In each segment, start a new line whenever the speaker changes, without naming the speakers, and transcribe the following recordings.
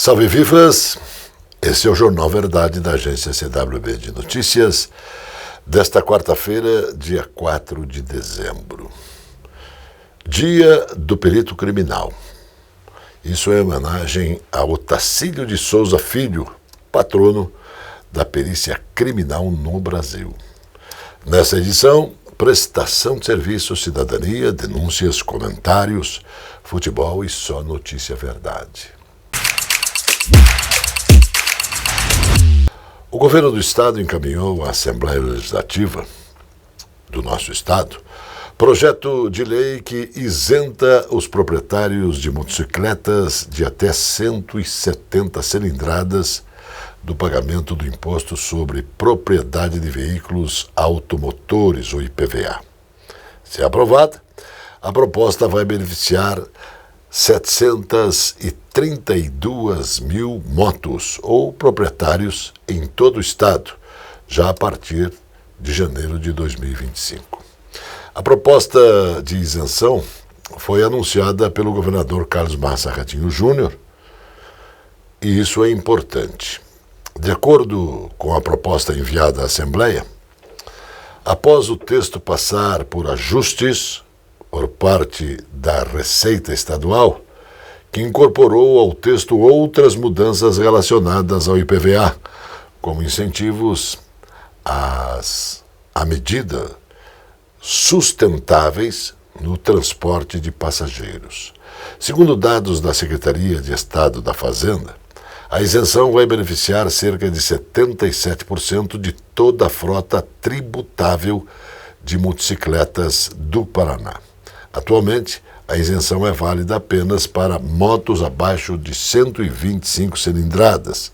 Salve vivas! Esse é o Jornal Verdade da agência CWB de Notícias desta quarta-feira, dia 4 de dezembro. Dia do Perito Criminal. Isso é homenagem a Otacílio de Souza Filho, patrono da perícia criminal no Brasil. Nessa edição, prestação de serviço, cidadania, denúncias, comentários, futebol e só notícia verdade. O governo do estado encaminhou à Assembleia Legislativa do nosso estado projeto de lei que isenta os proprietários de motocicletas de até 170 cilindradas do pagamento do Imposto sobre Propriedade de Veículos Automotores, ou IPVA. Se aprovada, a proposta vai beneficiar 732 mil motos ou proprietários em todo o estado, já a partir de janeiro de 2025. A proposta de isenção foi anunciada pelo governador Carlos Massa Ratinho Júnior, e isso é importante. De acordo com a proposta enviada à Assembleia, após o texto passar por ajustes por parte da Receita Estadual, que incorporou ao texto outras mudanças relacionadas ao IPVA, como incentivos à medida sustentáveis no transporte de passageiros. Segundo dados da Secretaria de Estado da Fazenda, a isenção vai beneficiar cerca de 77% de toda a frota tributável de motocicletas do Paraná. Atualmente, a isenção é válida apenas para motos abaixo de 125 cilindradas,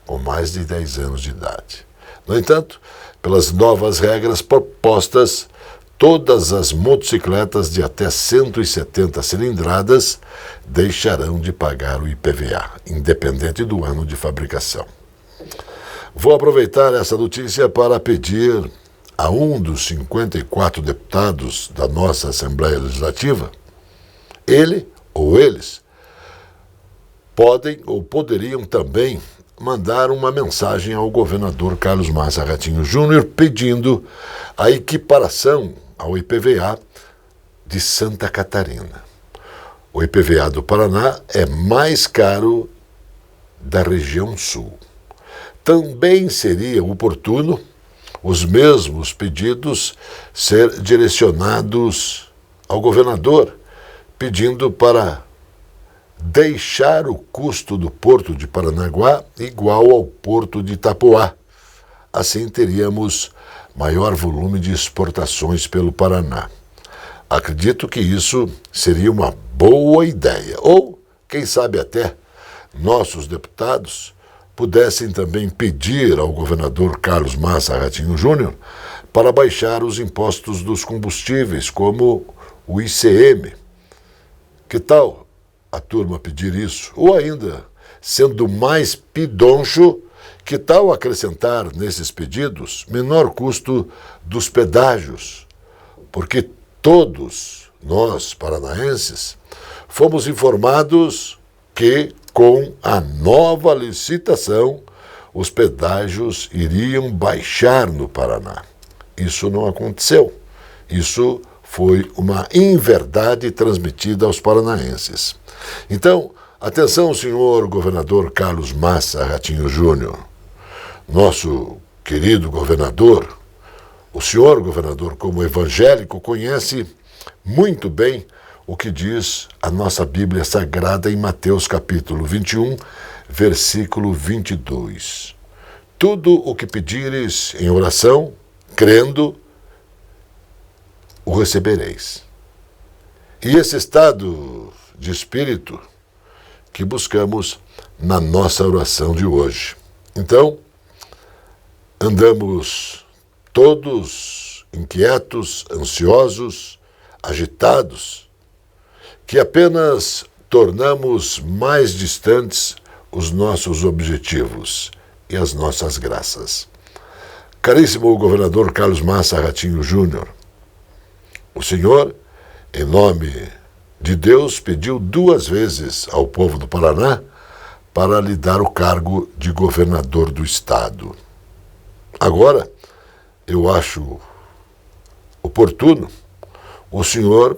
com mais de 10 anos de idade. No entanto, pelas novas regras propostas, todas as motocicletas de até 170 cilindradas deixarão de pagar o IPVA, independente do ano de fabricação. Vou aproveitar essa notícia para pedir a um dos 54 deputados da nossa Assembleia Legislativa, ele ou eles podem ou poderiam também mandar uma mensagem ao governador Carlos Massa Ratinho Júnior pedindo a equiparação ao IPVA de Santa Catarina. O IPVA do Paraná é mais caro da região sul. Também seria oportuno os mesmos pedidos ser direcionados ao governador, pedindo para deixar o custo do Porto de Paranaguá igual ao Porto de Itapoá. Assim teríamos maior volume de exportações pelo Paraná. Acredito que isso seria uma boa ideia. Ou, quem sabe até, nossos deputados pudessem também pedir ao governador Carlos Massa Ratinho Júnior para baixar os impostos dos combustíveis, como o ICM. Que tal a turma pedir isso? Ou ainda, sendo mais pidoncho, que tal acrescentar nesses pedidos menor custo dos pedágios? Porque todos nós, paranaenses, fomos informados que, com a nova licitação, os pedágios iriam baixar no Paraná. Isso não aconteceu. Isso foi uma inverdade transmitida aos paranaenses. Então, atenção, senhor governador Carlos Massa Ratinho Júnior. Nosso querido governador, o senhor governador, como evangélico, conhece muito bem o que diz a nossa Bíblia Sagrada em Mateus capítulo 21, versículo 22. Tudo o que pedires em oração, crendo, o recebereis. E esse estado de espírito que buscamos na nossa oração de hoje. Então, andamos todos inquietos, ansiosos, agitados, que apenas tornamos mais distantes os nossos objetivos e as nossas graças. Caríssimo governador Carlos Massa Ratinho Júnior, o senhor, em nome de Deus, pediu 2 vezes ao povo do Paraná para lhe dar o cargo de governador do estado. Agora, eu acho oportuno o senhor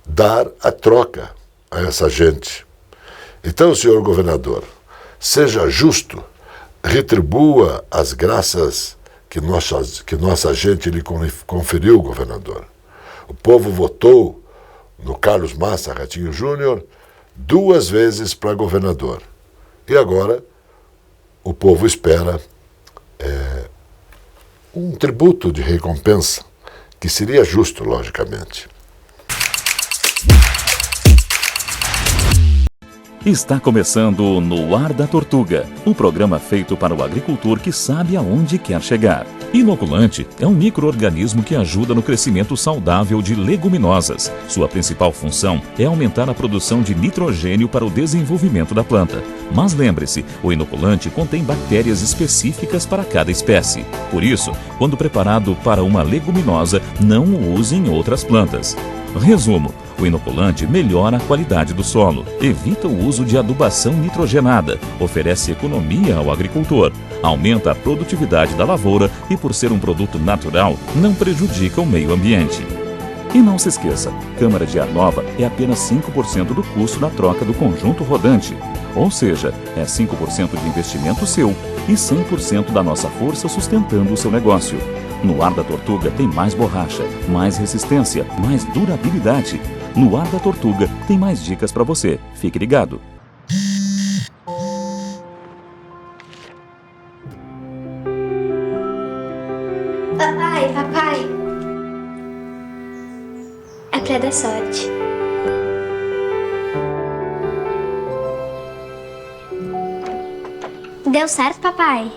dar a troca a essa gente. Então, senhor governador, seja justo, retribua as graças que nossa gente lhe conferiu, governador. O povo votou no Carlos Massa Ratinho Júnior 2 vezes para governador. E agora o povo espera um tributo de recompensa, que seria justo, logicamente.
Está começando No Ar da Tortuga, um programa feito para o agricultor que sabe aonde quer chegar. Inoculante é um micro-organismo que ajuda no crescimento saudável de leguminosas. Sua principal função é aumentar a produção de nitrogênio para o desenvolvimento da planta. Mas lembre-se, o inoculante contém bactérias específicas para cada espécie. Por isso, quando preparado para uma leguminosa, não o use em outras plantas. Resumo: o inoculante melhora a qualidade do solo, evita o uso de adubação nitrogenada, oferece economia ao agricultor, aumenta a produtividade da lavoura e, por ser um produto natural, não prejudica o meio ambiente. E não se esqueça, câmara de ar nova é apenas 5% do custo da troca do conjunto rodante. Ou seja, é 5% de investimento seu e 100% da nossa força sustentando o seu negócio. No Ar da Tortuga tem mais borracha, mais resistência, mais durabilidade. No Ar da Tortuga tem mais dicas para você. Fique ligado.
Papai. É pra dar sorte. Deu certo, papai?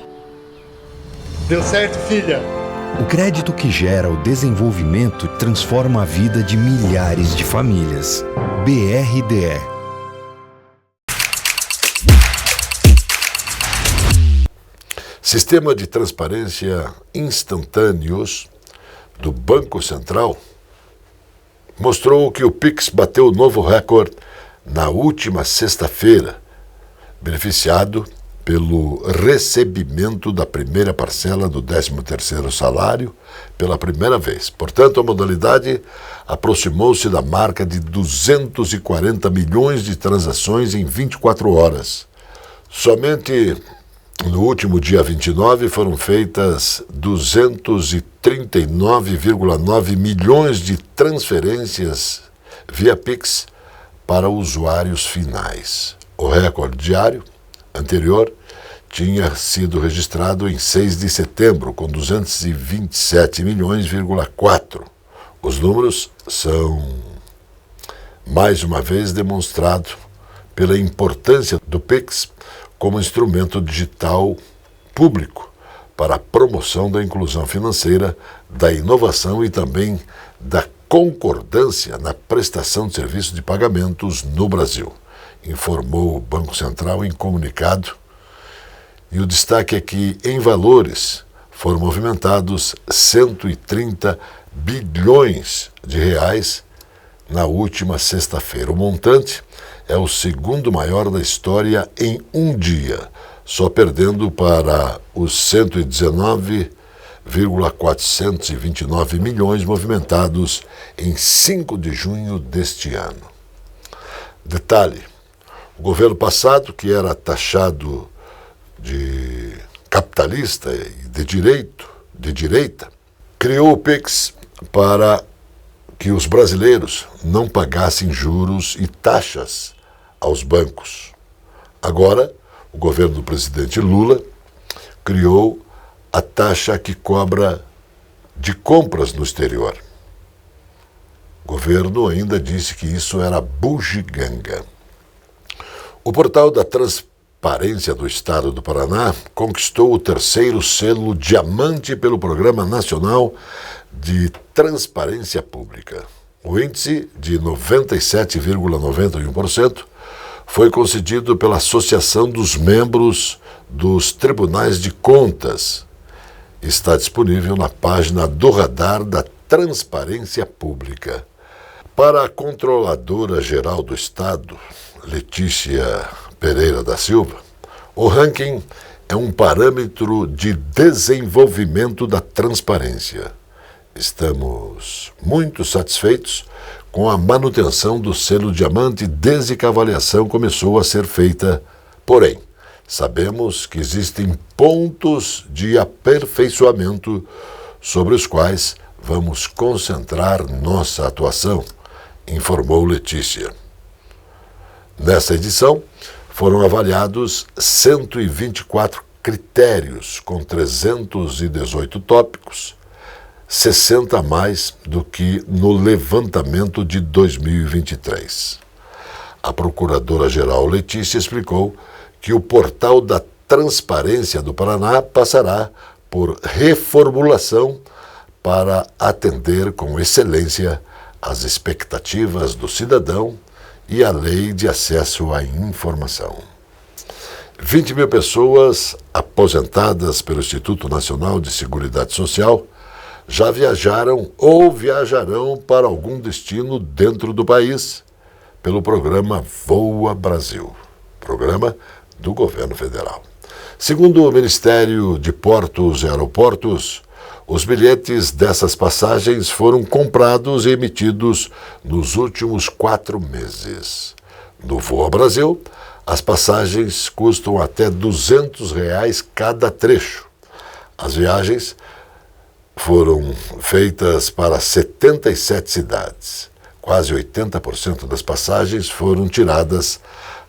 Deu certo, filha.
O crédito que gera o desenvolvimento transforma a vida de milhares de famílias. BRDE.
Sistema de transparência instantâneos do Banco Central mostrou que o Pix bateu novo recorde na última sexta-feira, beneficiado pelo recebimento da primeira parcela do 13º salário pela primeira vez. Portanto, a modalidade aproximou-se da marca de 240 milhões de transações em 24 horas. Somente no último dia 29 foram feitas 239,9 milhões de transferências via Pix para usuários finais. O recorde diário anterior tinha sido registrado em 6 de setembro, com 227 milhões,4. Os números são, mais uma vez, demonstrados pela importância do Pix como instrumento digital público para a promoção da inclusão financeira, da inovação e também da concordância na prestação de serviços de pagamentos no Brasil, informou o Banco Central em comunicado. E o destaque é que, em valores, foram movimentados 130 bilhões de reais na última sexta-feira. O montante é o segundo maior da história em um dia, só perdendo para os 119,429 milhões movimentados em 5 de junho deste ano. Detalhe: o governo passado, que era taxado de capitalista e de direita, criou o Pix para que os brasileiros não pagassem juros e taxas aos bancos. Agora, o governo do presidente Lula criou a taxa que cobra de compras no exterior. O governo ainda disse que isso era bugiganga. O portal da Transparência do Estado do Paraná conquistou o 3º selo Diamante pelo Programa Nacional de Transparência Pública. O índice de 97,91% foi concedido pela Associação dos Membros dos Tribunais de Contas. Está disponível na página do Radar da Transparência Pública. Para a Controladora Geral do Estado, Letícia Pereira da Silva, o ranking é um parâmetro de desenvolvimento da transparência. Estamos muito satisfeitos com a manutenção do selo diamante desde que a avaliação começou a ser feita. Porém, sabemos que existem pontos de aperfeiçoamento sobre os quais vamos concentrar nossa atuação, informou Letícia. Nessa edição, foram avaliados 124 critérios com 318 tópicos, 60 a mais do que no levantamento de 2023. A Procuradora-Geral Letícia explicou que o Portal da Transparência do Paraná passará por reformulação para atender com excelência as expectativas do cidadão e a Lei de Acesso à Informação. 20 mil pessoas aposentadas pelo Instituto Nacional de Seguridade Social já viajaram ou viajarão para algum destino dentro do país pelo programa Voa Brasil, programa do governo federal. Segundo o Ministério de Portos e Aeroportos, os bilhetes dessas passagens foram comprados e emitidos nos últimos 4 meses. No Voa Brasil, as passagens custam até R$ 200 cada trecho. As viagens foram feitas para 77 cidades. Quase 80% das passagens foram tiradas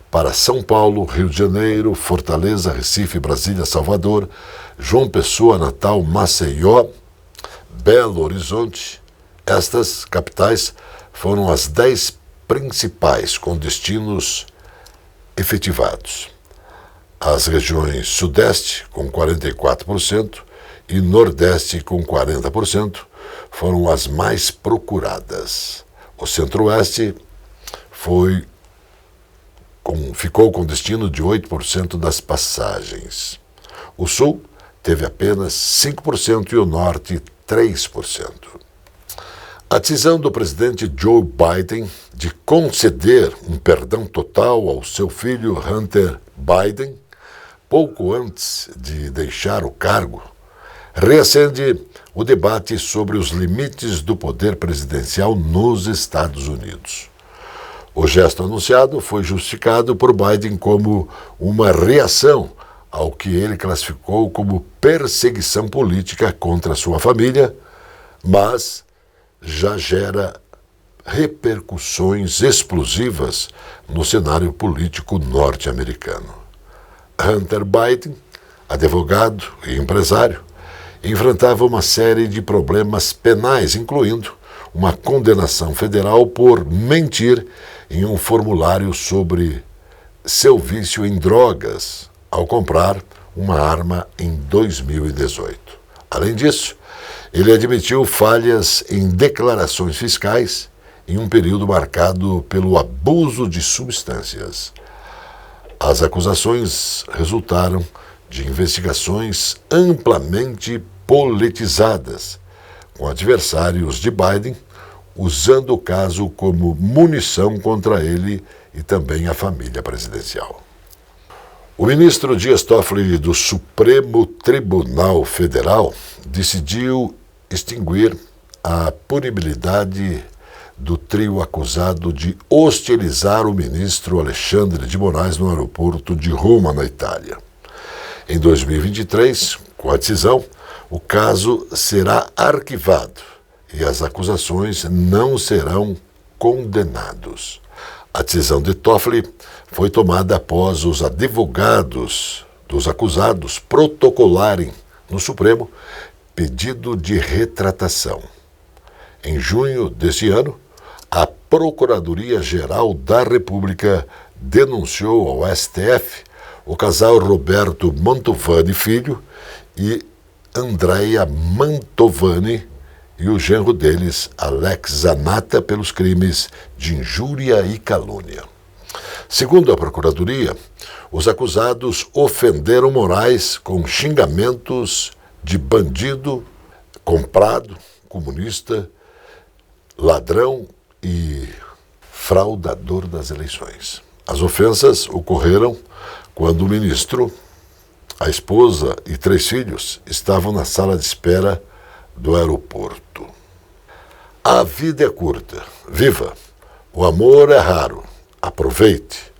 para São Paulo, Rio de Janeiro, Fortaleza, Recife, Brasília, Salvador, João Pessoa, Natal, Maceió, Belo Horizonte. Estas capitais foram as 10 principais com destinos efetivados. As regiões Sudeste, com 44%, e Nordeste, com 40%, foram as mais procuradas. O Centro-Oeste ficou com destino de 8% das passagens. O Sul teve apenas 5% e o Norte 3%. A decisão do presidente Joe Biden de conceder um perdão total ao seu filho Hunter Biden, pouco antes de deixar o cargo, reacende o debate sobre os limites do poder presidencial nos Estados Unidos. O gesto anunciado foi justificado por Biden como uma reação ao que ele classificou como perseguição política contra sua família, mas já gera repercussões explosivas no cenário político norte-americano. Hunter Biden, advogado e empresário, enfrentava uma série de problemas penais, incluindo uma condenação federal por mentir em um formulário sobre seu vício em drogas ao comprar uma arma em 2018. Além disso, ele admitiu falhas em declarações fiscais em um período marcado pelo abuso de substâncias. As acusações resultaram de investigações amplamente politizadas, com adversários de Biden usando o caso como munição contra ele e também a família presidencial. O ministro Dias Toffoli do Supremo Tribunal Federal decidiu extinguir a punibilidade do trio acusado de hostilizar o ministro Alexandre de Moraes no aeroporto de Roma, na Itália. Em 2023, com a decisão, o caso será arquivado e as acusações não serão condenados. A decisão de Toffoli foi tomada após os advogados dos acusados protocolarem no Supremo pedido de retratação. Em junho deste ano, a Procuradoria-Geral da República denunciou ao STF o casal Roberto Mantovani Filho e Andréia Mantovani e o genro deles, Alex Zanata, pelos crimes de injúria e calúnia. Segundo a Procuradoria, os acusados ofenderam Moraes com xingamentos de bandido, comprado, comunista, ladrão e fraudador das eleições. As ofensas ocorreram quando o ministro, a esposa e 3 filhos estavam na sala de espera do aeroporto. A vida é curta. Viva! O amor é raro. Aproveite.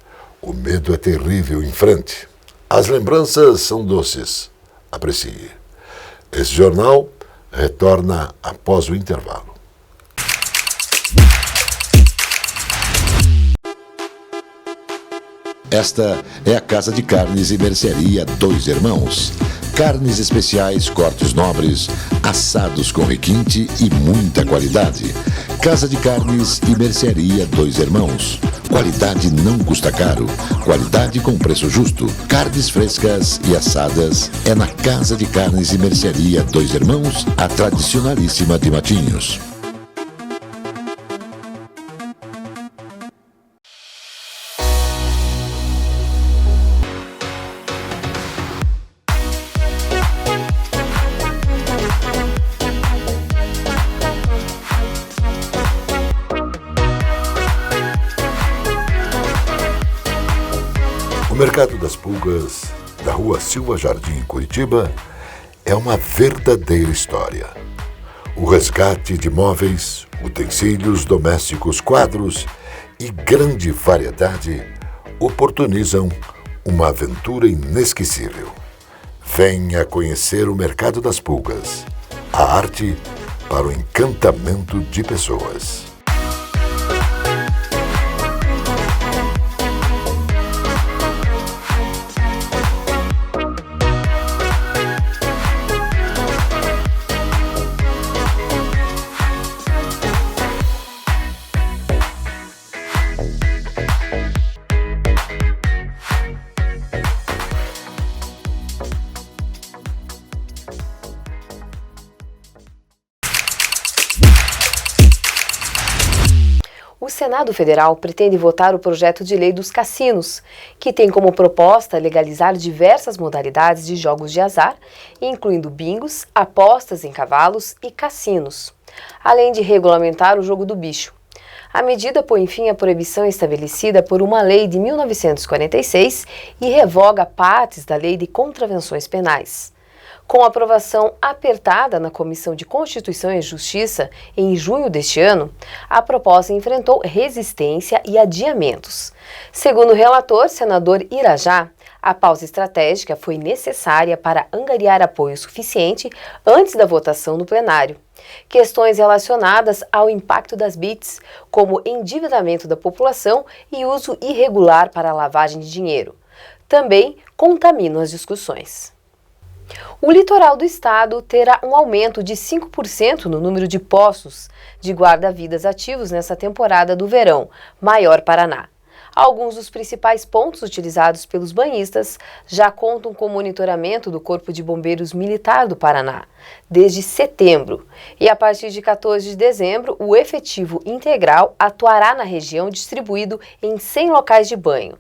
O medo é terrível. Enfrente. As lembranças são doces. Aprecie. Esse jornal retorna após o intervalo.
Esta é a Casa de Carnes e Mercearia Dois Irmãos. Carnes especiais, cortes nobres, assados com requinte e muita qualidade. Casa de Carnes e Mercearia Dois Irmãos. Qualidade não custa caro. Qualidade com preço justo. Carnes frescas e assadas é na Casa de Carnes e Mercearia Dois Irmãos, a tradicionalíssima de Matinhos.
O Mercado das Pulgas, da Rua Silva Jardim, em Curitiba, é uma verdadeira história. O resgate de móveis, utensílios domésticos, quadros e grande variedade oportunizam uma aventura inesquecível. Venha conhecer o Mercado das Pulgas, a arte para o encantamento de pessoas.
O Senado Federal pretende votar o projeto de lei dos cassinos, que tem como proposta legalizar diversas modalidades de jogos de azar, incluindo bingos, apostas em cavalos e cassinos, além de regulamentar o jogo do bicho. A medida põe fim à proibição estabelecida por uma lei de 1946 e revoga partes da Lei de Contravenções Penais. Com aprovação apertada na Comissão de Constituição e Justiça em junho deste ano, a proposta enfrentou resistência e adiamentos. Segundo o relator, senador Irajá, a pausa estratégica foi necessária para angariar apoio suficiente antes da votação no plenário. Questões relacionadas ao impacto das BITs, como endividamento da população e uso irregular para a lavagem de dinheiro, também contaminam as discussões. O litoral do estado terá um aumento de 5% no número de postos de guarda-vidas ativos nessa temporada do verão, Maior Paraná. Alguns dos principais pontos utilizados pelos banhistas já contam com monitoramento do Corpo de Bombeiros Militar do Paraná, desde setembro. E a partir de 14 de dezembro, o efetivo integral atuará na região distribuído em 100 locais de banho,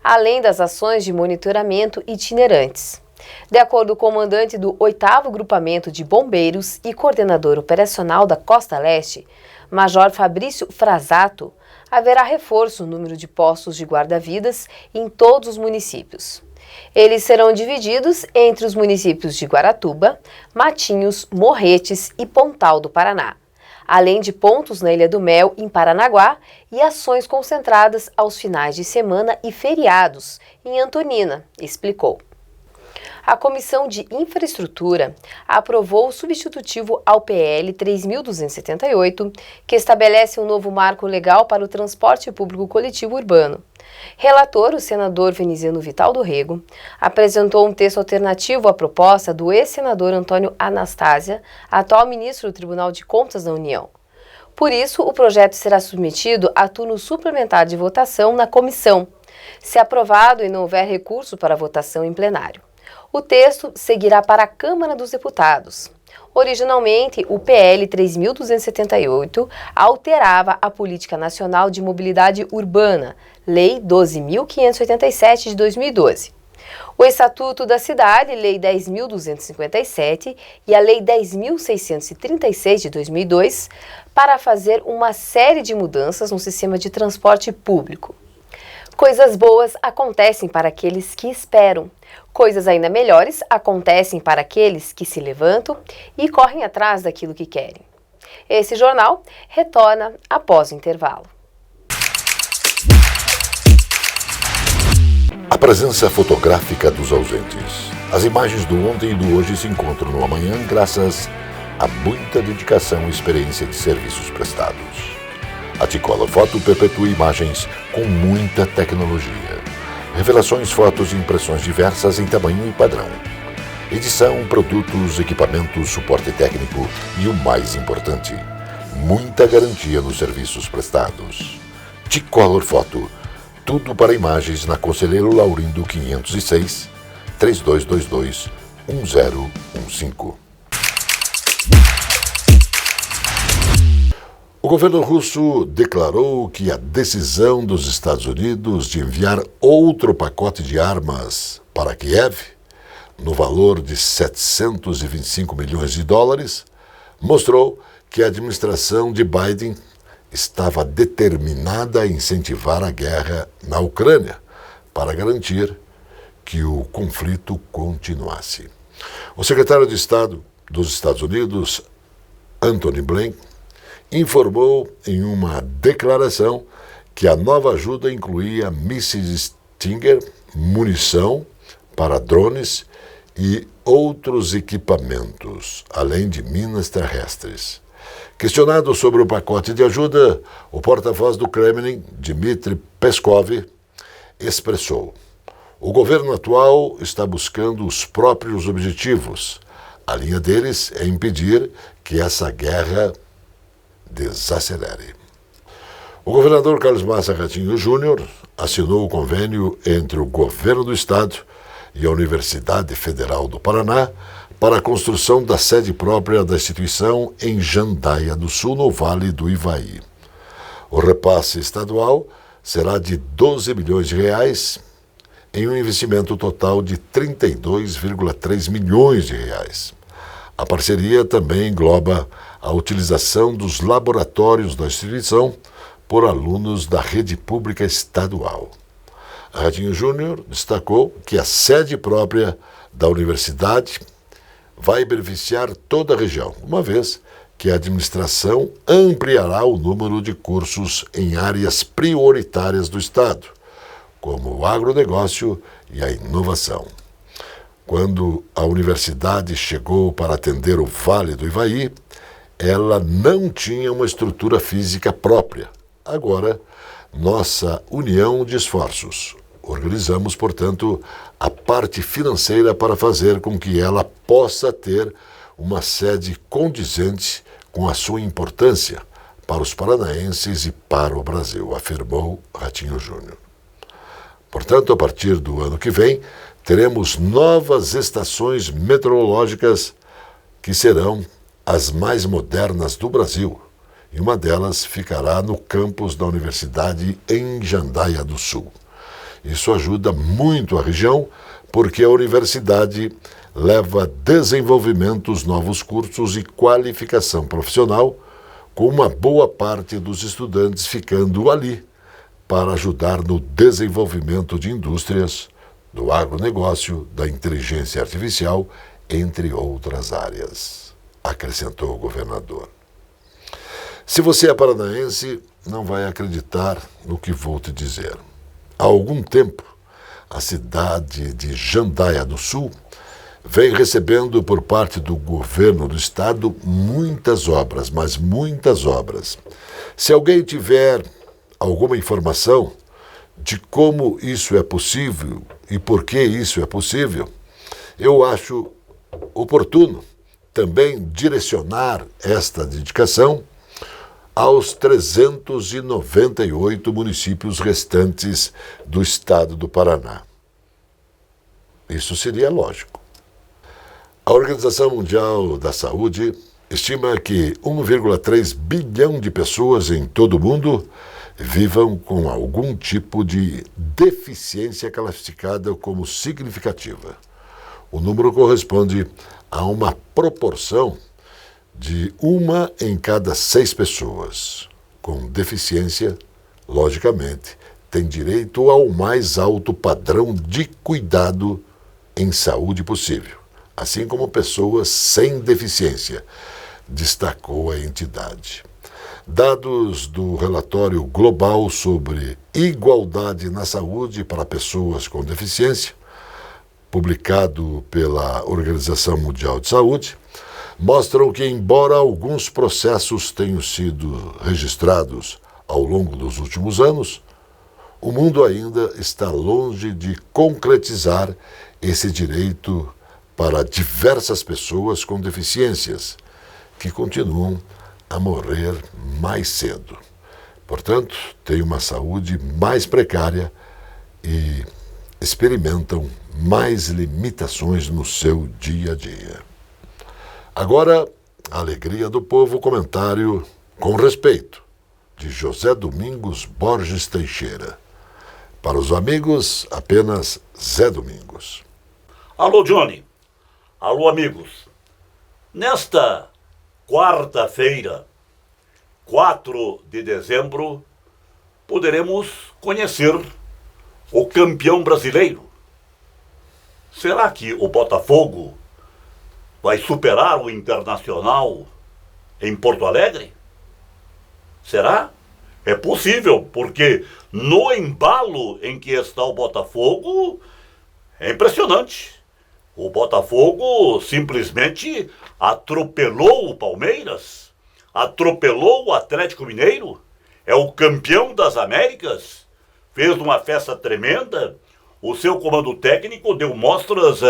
além das ações de monitoramento itinerantes. De acordo com o comandante do 8º Grupamento de Bombeiros e coordenador operacional da Costa Leste, Major Fabrício Frasato, haverá reforço no número de postos de guarda-vidas em todos os municípios. Eles serão divididos entre os municípios de Guaratuba, Matinhos, Morretes e Pontal do Paraná, além de pontos na Ilha do Mel, em Paranaguá, e ações concentradas aos finais de semana e feriados, em Antonina, explicou. A Comissão de Infraestrutura aprovou o substitutivo ao PL 3.278, que estabelece um novo marco legal para o transporte público coletivo urbano. Relator, o senador Veneziano Vital do Rego, apresentou um texto alternativo à proposta do ex-senador Antônio Anastasia, atual ministro do Tribunal de Contas da União. Por isso, o projeto será submetido a turno suplementar de votação na comissão, se aprovado e não houver recurso para votação em plenário. O texto seguirá para a Câmara dos Deputados. Originalmente, o PL 3.278 alterava a Política Nacional de Mobilidade Urbana, Lei 12.587 de 2012. O Estatuto da Cidade, Lei 10.257, e a Lei 10.636 de 2002, para fazer uma série de mudanças no sistema de transporte público. Coisas boas acontecem para aqueles que esperam. Coisas ainda melhores acontecem para aqueles que se levantam e correm atrás daquilo que querem. Esse jornal retorna após o intervalo.
A presença fotográfica dos ausentes. As imagens do ontem e do hoje se encontram no amanhã graças a muita dedicação e experiência de serviços prestados. A T-Color Foto perpetua imagens com muita tecnologia. Revelações, fotos e impressões diversas em tamanho e padrão. Edição, produtos, equipamentos, suporte técnico e o mais importante, muita garantia nos serviços prestados. T-Color Foto, tudo para imagens na Conselheiro Laurindo 506, 3222-1015. O governo russo declarou que a decisão dos Estados Unidos de enviar outro pacote de armas para Kiev, no valor de 725 milhões de dólares, mostrou que a administração de Biden estava determinada a incentivar a guerra na Ucrânia para garantir que o conflito continuasse. O secretário de Estado dos Estados Unidos, Antony Blinken, informou em uma declaração que a nova ajuda incluía mísseis Stinger, munição para drones e outros equipamentos, além de minas terrestres. Questionado sobre o pacote de ajuda, o porta-voz do Kremlin, Dmitry Peskov, expressou: o governo atual está buscando os próprios objetivos. A linha deles é impedir que essa guerra desacelere. O governador Carlos Massa Ratinho Júnior assinou o convênio entre o governo do estado e a Universidade Federal do Paraná para a construção da sede própria da instituição em Jandaia do Sul, no Vale do Ivaí. O repasse estadual será de 12 milhões de reais em um investimento total de 32,3 milhões de reais. A parceria também engloba a utilização dos laboratórios da instituição por alunos da rede pública estadual. Ratinho Júnior destacou que a sede própria da universidade vai beneficiar toda a região, uma vez que a administração ampliará o número de cursos em áreas prioritárias do estado, como o agronegócio e a inovação. Quando a universidade chegou para atender o Vale do Ivaí, ela não tinha uma estrutura física própria. Agora, nossa união de esforços. Organizamos, portanto, a parte financeira para fazer com que ela possa ter uma sede condizente com a sua importância para os paranaenses e para o Brasil, afirmou Ratinho Júnior. Portanto, a partir do ano que vem, teremos novas estações meteorológicas que serão as mais modernas do Brasil, e uma delas ficará no campus da Universidade em Jandaia do Sul. Isso ajuda muito a região, porque a universidade leva desenvolvimento dos novos cursos e qualificação profissional, com uma boa parte dos estudantes ficando ali para ajudar no desenvolvimento de indústrias, do agronegócio, da inteligência artificial, entre outras áreas, acrescentou o governador. Se você é paranaense, não vai acreditar no que vou te dizer. Há algum tempo, a cidade de Jandaia do Sul vem recebendo por parte do governo do estado muitas obras, mas muitas obras. Se alguém tiver alguma informação de como isso é possível e por que isso é possível, eu acho oportuno também direcionar esta dedicação aos 398 municípios restantes do estado do Paraná. Isso seria lógico. A Organização Mundial da Saúde estima que 1,3 bilhão de pessoas em todo o mundo vivam com algum tipo de deficiência classificada como significativa. O número corresponde a uma proporção de 1 em cada 6 pessoas com deficiência, logicamente, tem direito ao mais alto padrão de cuidado em saúde possível, assim como pessoas sem deficiência, destacou a entidade. Dados do relatório global sobre igualdade na saúde para pessoas com deficiência, publicado pela Organização Mundial de Saúde, mostram que, embora alguns processos tenham sido registrados ao longo dos últimos anos, o mundo ainda está longe de concretizar esse direito para diversas pessoas com deficiências, que continuam a morrer mais cedo. Portanto, têm uma saúde mais precária e experimentam mais limitações no seu dia a dia. Agora, a alegria do povo, comentário com respeito, de José Domingos Borges Teixeira. Para os amigos, apenas Zé Domingos.
Alô, Johnny. Alô, amigos. Nesta quarta-feira, 4 de dezembro, poderemos conhecer o campeão brasileiro. Será que o Botafogo vai superar o Internacional em Porto Alegre? Será? É possível, porque no embalo em que está o Botafogo, é impressionante. O Botafogo simplesmente atropelou o Palmeiras, atropelou o Atlético Mineiro, é o campeão das Américas, fez uma festa tremenda. O seu comando técnico deu mostras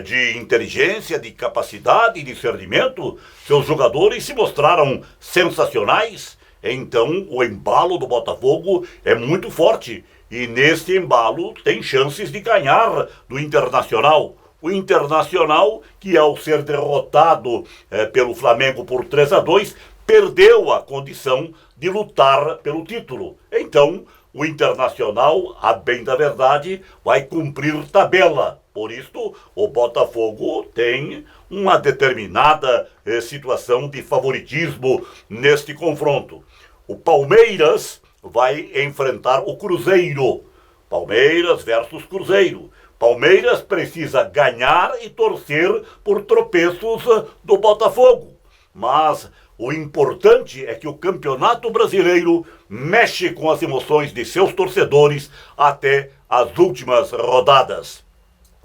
de inteligência, de capacidade, de discernimento. Seus jogadores se mostraram sensacionais. Então, o embalo do Botafogo é muito forte. E neste embalo tem chances de ganhar do Internacional. O Internacional, que ao ser derrotado pelo Flamengo por 3-2, perdeu a condição de lutar pelo título. Então, o Internacional, a bem da verdade, vai cumprir tabela. Por isso, o Botafogo tem uma determinada situação de favoritismo neste confronto. O Palmeiras vai enfrentar o Cruzeiro. Palmeiras versus Cruzeiro. Palmeiras precisa ganhar e torcer por tropeços do Botafogo. Mas o importante é que o Campeonato Brasileiro mexe com as emoções de seus torcedores até as últimas rodadas.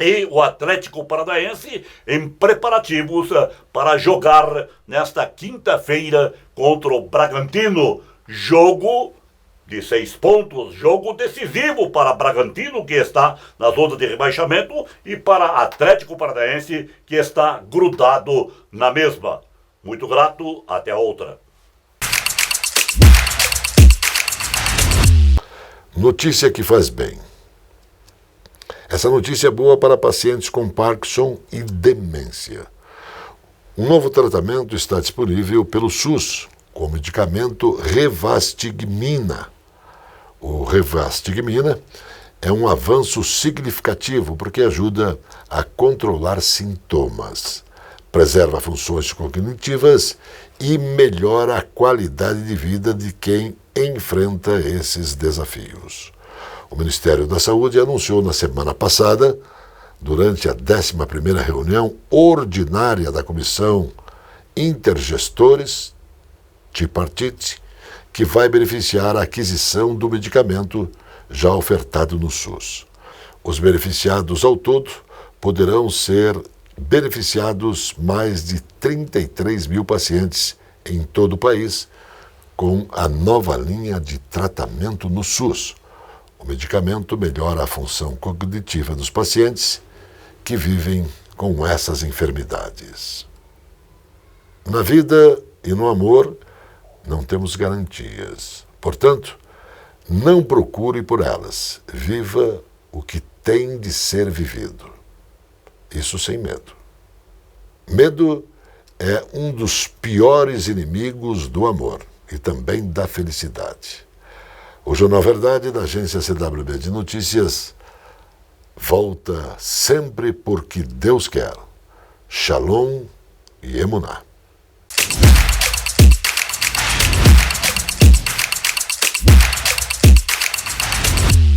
E o Atlético Paranaense em preparativos para jogar nesta quinta-feira contra o Bragantino. Jogo de 6 pontos, jogo decisivo para Bragantino, que está na zona de rebaixamento, e para Atlético Paranaense, que está grudado na mesma. Muito grato, até a outra.
Notícia que faz bem. Essa notícia é boa para pacientes com Parkinson e demência. Um novo tratamento está disponível pelo SUS, com o medicamento Rivastigmina. O Rivastigmina é um avanço significativo porque ajuda a controlar sintomas, preserva funções cognitivas e melhora a qualidade de vida de quem enfrenta esses desafios. O Ministério da Saúde anunciou na semana passada, durante a 11ª reunião ordinária da Comissão Intergestores Tripartite, que vai beneficiar a aquisição do medicamento já ofertado no SUS. Os beneficiados ao todo poderão ser beneficiados mais de 33 mil pacientes em todo o país com a nova linha de tratamento no SUS. O medicamento melhora a função cognitiva dos pacientes que vivem com essas enfermidades. Na vida e no amor, não temos garantias. Portanto, não procure por elas. Viva o que tem de ser vivido. Isso sem medo. Medo é um dos piores inimigos do amor e também da felicidade. O Jornal Verdade, da agência CWB de Notícias, volta sempre porque Deus quer. Shalom e Emuná.